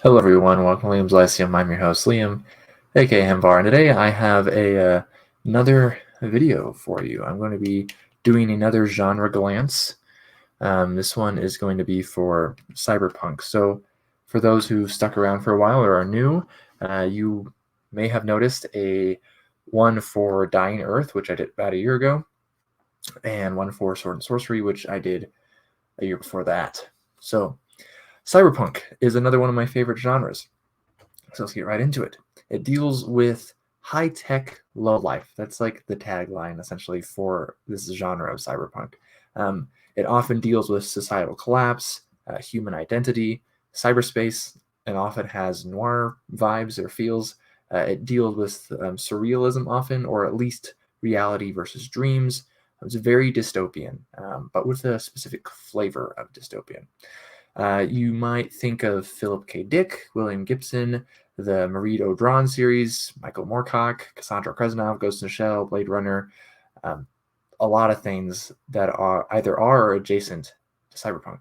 Hello, everyone. Welcome to Liam's Lyceum. I'm your host, Liam, aka Hembar, and today I have another video for you. I'm going to be doing another genre glance. This one is going to be for Cyberpunk. So, for those who've stuck around for a while or are new, you may have noticed a one for Dying Earth, which I did about a year ago, and one for Sword and Sorcery, which I did a year before that. So, Cyberpunk is another one of my favorite genres. So let's get right into it. It deals with high tech, low life. That's like the tagline essentially for this genre of cyberpunk. It often deals with societal collapse, human identity, cyberspace, and often has noir vibes or feels. It deals with surrealism often, or at least reality versus dreams. It's very dystopian, but with a specific flavor of dystopian. You might think of Philip K. Dick, William Gibson, the Marie O'Dron series, Michael Moorcock, Cassandra Kresnov, Ghost in the Shell, Blade Runner, um, a lot of things that are either are or adjacent to cyberpunk.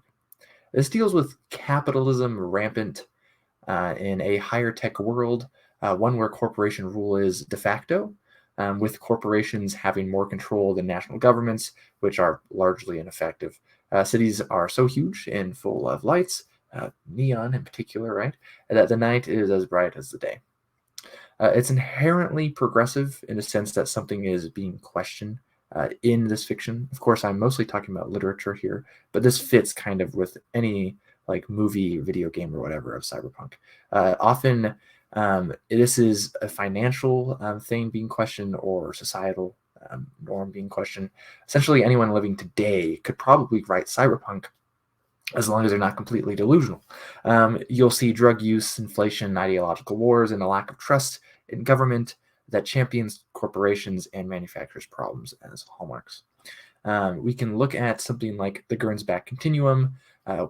This deals with capitalism rampant in a higher tech world, one where corporation rule is de facto, with corporations having more control than national governments, which are largely ineffective. Cities are so huge and full of lights, neon in particular, right, that the night is as bright as the day. It's inherently progressive in the sense that something is being questioned in this fiction. Of course, I'm mostly talking about literature here, but this fits kind of with any like movie, video game, or whatever of cyberpunk. Often, this is a financial thing being questioned or societal norm being questioned. Essentially, anyone living today could probably write cyberpunk as long as they're not completely delusional. You'll see drug use, inflation, ideological wars, and a lack of trust in government that champions corporations and manufacturers' problems as hallmarks. We can look at something like The Gernsback Continuum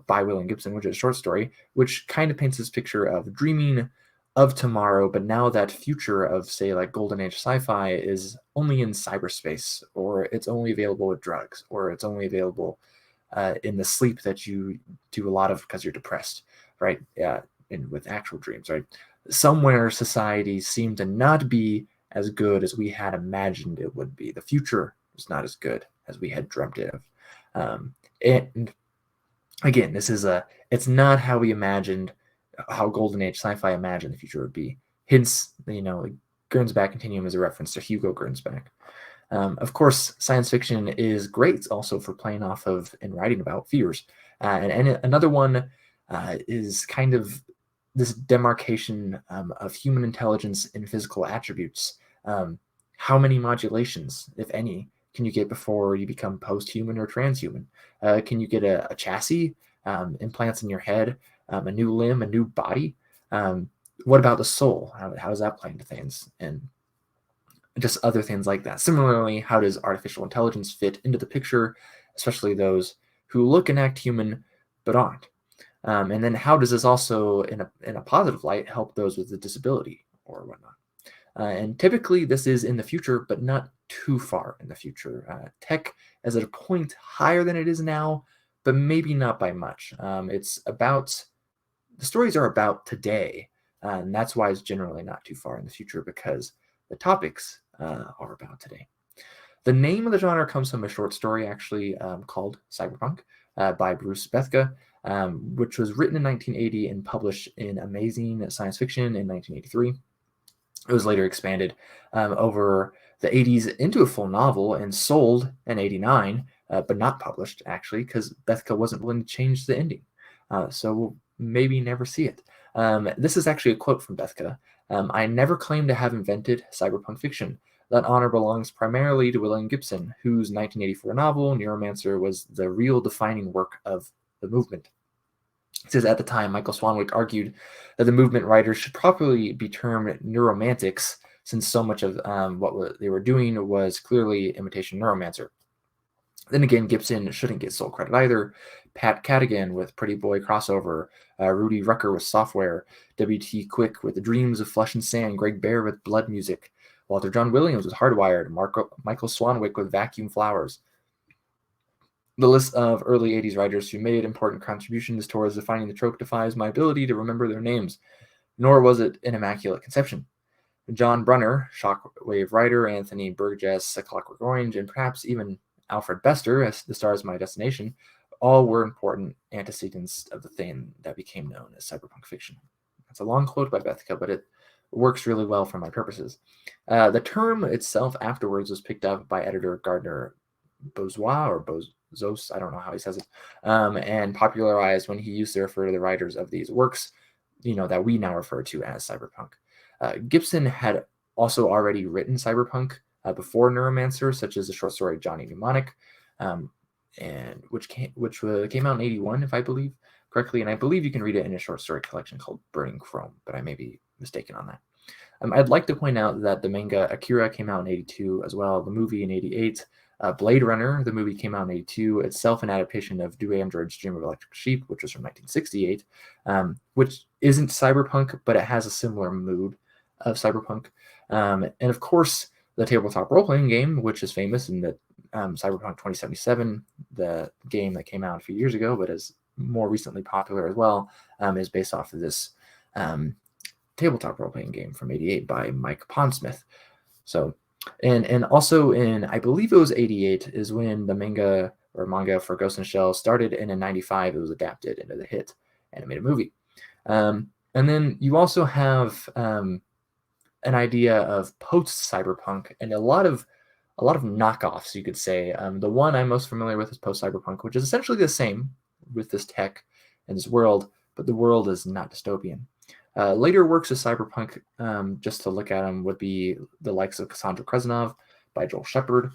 by William Gibson, which is a short story, which kind of paints this picture of dreaming of tomorrow, but now that future of, say, like Golden Age sci-fi is only in cyberspace, or it's only available with drugs, or it's only available in the sleep that you do a lot of because you're depressed, right? Yeah, and with actual dreams, right? Somewhere society seemed to not be as good as we had imagined it would be. The future was not as good as we had dreamt it of. And again, it's not how we imagined how Golden Age sci-fi imagined the future would be. Hence, Gernsback Continuum is a reference to Hugo Gernsback. Of course, science fiction is great also for playing off of and writing about fears. And another one is kind of this demarcation of human intelligence and physical attributes. How many modulations, if any, can you get before you become post-human or transhuman? Can you get a chassis, implants in your head, a new limb, a new body? What about the soul? How does that play into things? And just other things like that. Similarly, how does artificial intelligence fit into the picture, especially those who look and act human but aren't? And then how does this also, in a positive light, help those with a disability or whatnot? And typically, this is in the future, but not too far in the future. Tech is at a point higher than it is now, but maybe not by much. The stories are about today, and that's why it's generally not too far in the future because the topics are about today. The name of the genre comes from a short story actually called Cyberpunk by Bruce Bethke, which was written in 1980 and published in Amazing Science Fiction in 1983. It was later expanded over the 80s into a full novel and sold in 89, but not published actually because Bethke wasn't willing to change the ending. So we'll maybe never see it. This is actually a quote from Bethke. I never claim to have invented cyberpunk fiction. That honor belongs primarily to William Gibson, whose 1984 novel, Neuromancer, was the real defining work of the movement. It says at the time, Michael Swanwick argued that the movement writers should properly be termed neuromantics, since so much of what they were doing was clearly imitation Neuromancer. Then again, Gibson shouldn't get sole credit either. Pat Cadigan with Pretty Boy Crossover, Rudy Rucker with Software, W.T. Quick with The Dreams of Flesh and Sand, Greg Bear with Blood Music, Walter John Williams with Hardwired, Michael Swanwick with Vacuum Flowers. The list of early 80s writers who made important contributions towards defining the trope defies my ability to remember their names, nor was it an immaculate conception. John Brunner, Shockwave writer, Anthony Burgess, A Clockwork Orange, and perhaps even Alfred Bester, as The Stars My Destination, all were important antecedents of the thing that became known as cyberpunk fiction. That's a long quote by Bethke, but it works really well for my purposes. The term itself afterwards was picked up by editor Gardner Bozois, or Bozos, I don't know how he says it, and popularized when he used to refer to the writers of these works, that we now refer to as cyberpunk. Gibson had also already written cyberpunk before Neuromancer, such as the short story Johnny Mnemonic, and which came out in 81, if I believe correctly, and I believe you can read it in a short story collection called Burning Chrome, but I may be mistaken on that. I'd like to point out that the manga Akira came out in 82 as well, the movie in 88. Blade Runner, the movie, came out in 82, itself an adaptation of Do Androids Dream of Electric Sheep, which was from 1968, which isn't cyberpunk, but it has a similar mood of cyberpunk. And of course, the tabletop role-playing game, which is famous in the Cyberpunk 2077, the game that came out a few years ago, but is more recently popular as well, is based off of this tabletop role-playing game from 88 by Mike Pondsmith. So, and also in, I believe it was 88, is when the manga for Ghost in the Shell started, and in 95 it was adapted into the hit animated movie. And then you also have an idea of post-cyberpunk and a lot of knockoffs, you could say. The one I'm most familiar with is post-cyberpunk, which is essentially the same with this tech and this world, but the world is not dystopian. Later works of cyberpunk, just to look at them, would be the likes of Cassandra Kresenov by Joel Shepard,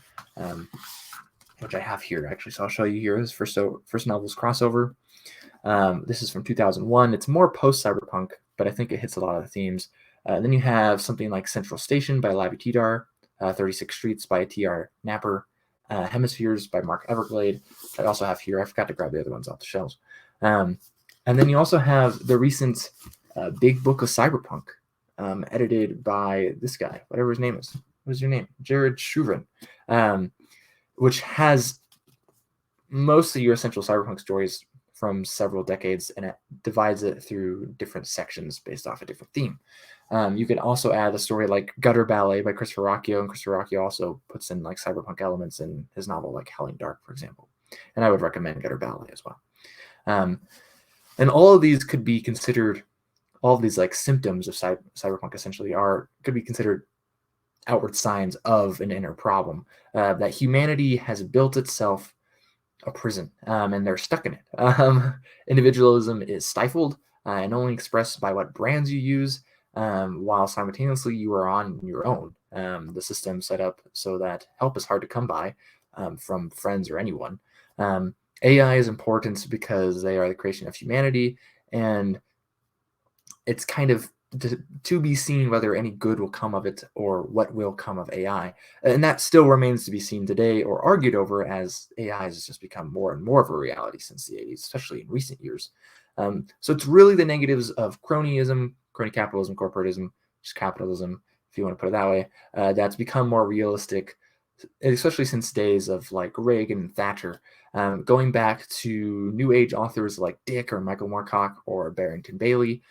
which I have here actually, so I'll show you here. This first novel's Crossover. This is from 2001. It's more post-cyberpunk, but I think it hits a lot of the themes. Then you have something like Central Station by Lavi Tidar, 36 Streets by T.R. Napper, Hemispheres by Mark Everglade. I also have here. I forgot to grab the other ones off the shelves. And then you also have the recent Big Book of Cyberpunk, edited by this guy, whatever his name is. What is your name? Jared Shuvrin, which has most of your essential cyberpunk stories from several decades, and it divides it through different sections based off a different theme. You can also add a story like Gutter Ballet by Christopher Rocchio, and Christopher Rocchio also puts in like cyberpunk elements in his novel like Howling Dark, for example. And I would recommend Gutter Ballet as well. And all of these could be considered, all of these like symptoms of cyberpunk essentially could be considered outward signs of an inner problem, that humanity has built itself a prison, and they're stuck in it. Individualism is stifled and only expressed by what brands you use, while simultaneously you are on your own. The system set up so that help is hard to come by from friends or anyone. AI is important because they are the creation of humanity, and it's kind of to be seen whether any good will come of it or what will come of AI. And that still remains to be seen today or argued over, as AI has just become more and more of a reality since the 80s, especially in recent years. So it's really the negatives of cronyism, crony capitalism, corporatism, just capitalism, if you want to put it that way, that's become more realistic, especially since days of like Reagan and Thatcher. Going back to New Age authors like Dick or Michael Moorcock or Barrington Bailey,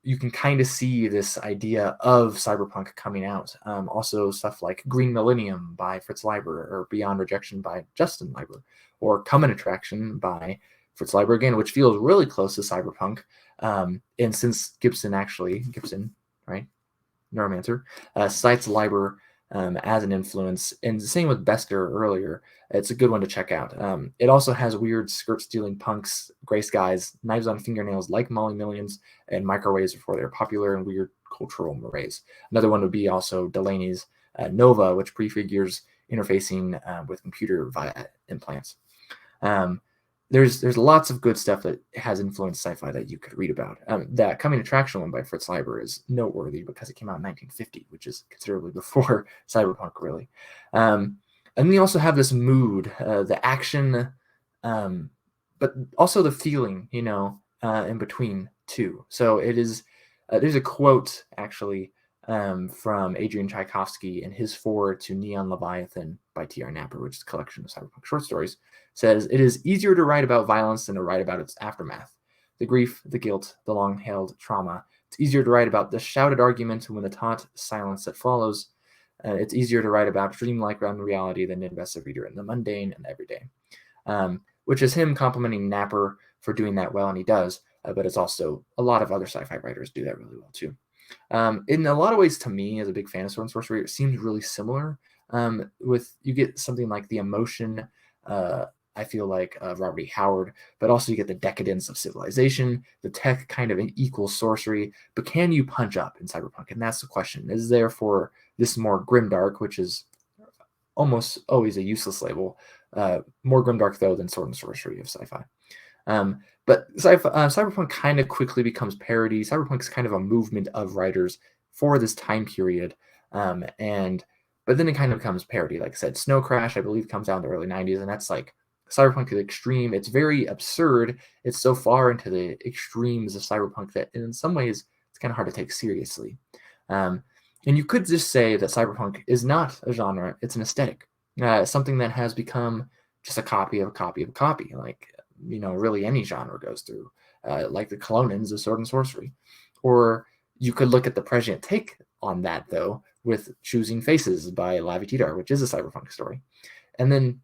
you can kind of see this idea of cyberpunk coming out. Also stuff like Green Millennium by Fritz Leiber, or Beyond Rejection by Justin Leiber, or Common Attraction by Fritz Leiber again, which feels really close to cyberpunk. And since Gibson, right, Neuromancer, cites Leiber as an influence, and the same with Bester earlier, it's a good one to check out. It also has weird skirt-stealing punks, gray skies, knives on fingernails like Molly Millions, and microwaves before they were popular, and weird cultural mores. Another one would be also Delaney's Nova, which prefigures interfacing with computer via implants. There's lots of good stuff that has influenced sci-fi that you could read about. That Coming Attraction one by Fritz Leiber is noteworthy because it came out in 1950, which is considerably before cyberpunk, really. And we also have this mood, the action, but also the feeling, in between too. So it is, there's a quote actually from Adrian Tchaikovsky in his foreword to Neon Leviathan by T.R. Napper, which is a collection of cyberpunk short stories, says, "It is easier to write about violence than to write about its aftermath. The grief, the guilt, the long-held trauma. It's easier to write about the shouted argument when the taut silence that follows. It's easier to write about dreamlike unreality than to invest the reader in the mundane and everyday." Which is him complimenting Napper for doing that well, and he does, but it's also a lot of other sci-fi writers do that really well too. In a lot of ways, to me, as a big fan of Sword and Sorcery, it seems really similar. With you get something like the emotion, I feel like, of Robert E. Howard, but also you get the decadence of civilization. The tech kind of equals sorcery, but can you punch up in Cyberpunk? And that's the question. Is there for this more grimdark, which is almost always a useless label, more grimdark though than Sword and Sorcery of sci-fi. But Cyberpunk kind of quickly becomes parody. Cyberpunk is kind of a movement of writers for this time period, but then it kind of becomes parody. Like I said, Snow Crash, I believe, comes out in the early '90s, and that's like Cyberpunk to the extreme. It's very absurd. It's so far into the extremes of Cyberpunk that in some ways it's kind of hard to take seriously. And you could just say that Cyberpunk is not a genre, it's an aesthetic. Something that has become just a copy of a copy of a copy, like, really any genre goes through, like the Colonins of Sword and Sorcery. Or you could look at the prescient take on that, though, with Choosing Faces by Lavi Tidar, which is a cyberpunk story. And then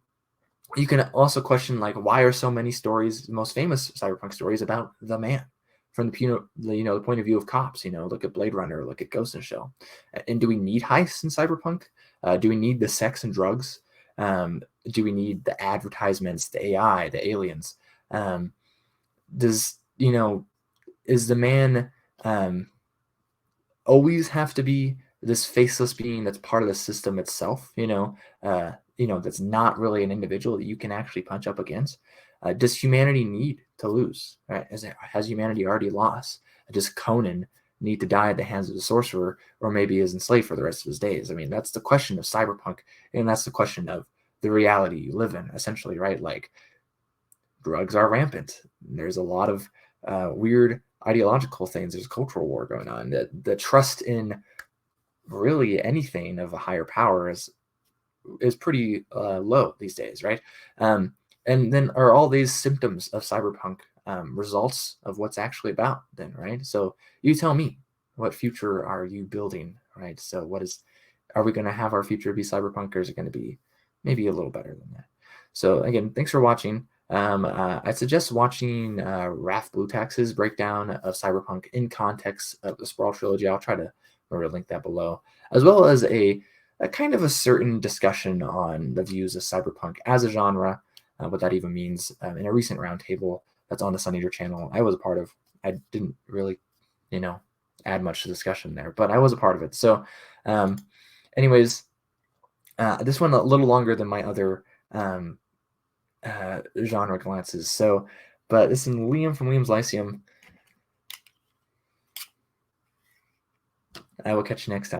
you can also question, like, why are so many stories, the most famous cyberpunk stories, about the man? From the point of view of cops, look at Blade Runner, look at Ghost in the Shell. And do we need heists in cyberpunk? Do we need the sex and drugs? Do we need the advertisements, the AI, the aliens? Is the man always have to be this faceless being that's part of the system itself? That's not really an individual that you can actually punch up against. Does humanity need to lose? Right? Has humanity already lost? Does Conan need to die at the hands of the sorcerer, or maybe is enslaved for the rest of his days? I mean, that's the question of cyberpunk, and that's the question of the reality you live in, essentially, right? Like, drugs are rampant. There's a lot of weird ideological things. There's a cultural war going on. The trust in really anything of a higher power is pretty low these days, right? And then are all these symptoms of cyberpunk results of what's actually about then, right? So you tell me, what future are you building, right? So are we going to have our future be cyberpunk, or is it going to be maybe a little better than that? So again, thanks for watching. I suggest watching Raph Blue Tax's breakdown of cyberpunk in context of the Sprawl trilogy. I'll try to remember to link that below, as well as a kind of a certain discussion on the views of cyberpunk as a genre, what that even means, in a recent roundtable that's on the Sun Eater channel I was a part of. I didn't really, add much to discussion there, but I was a part of it. So anyways, this one a little longer than my other genre glances. So, but this is Liam from Liam's Lyceum. I will catch you next time.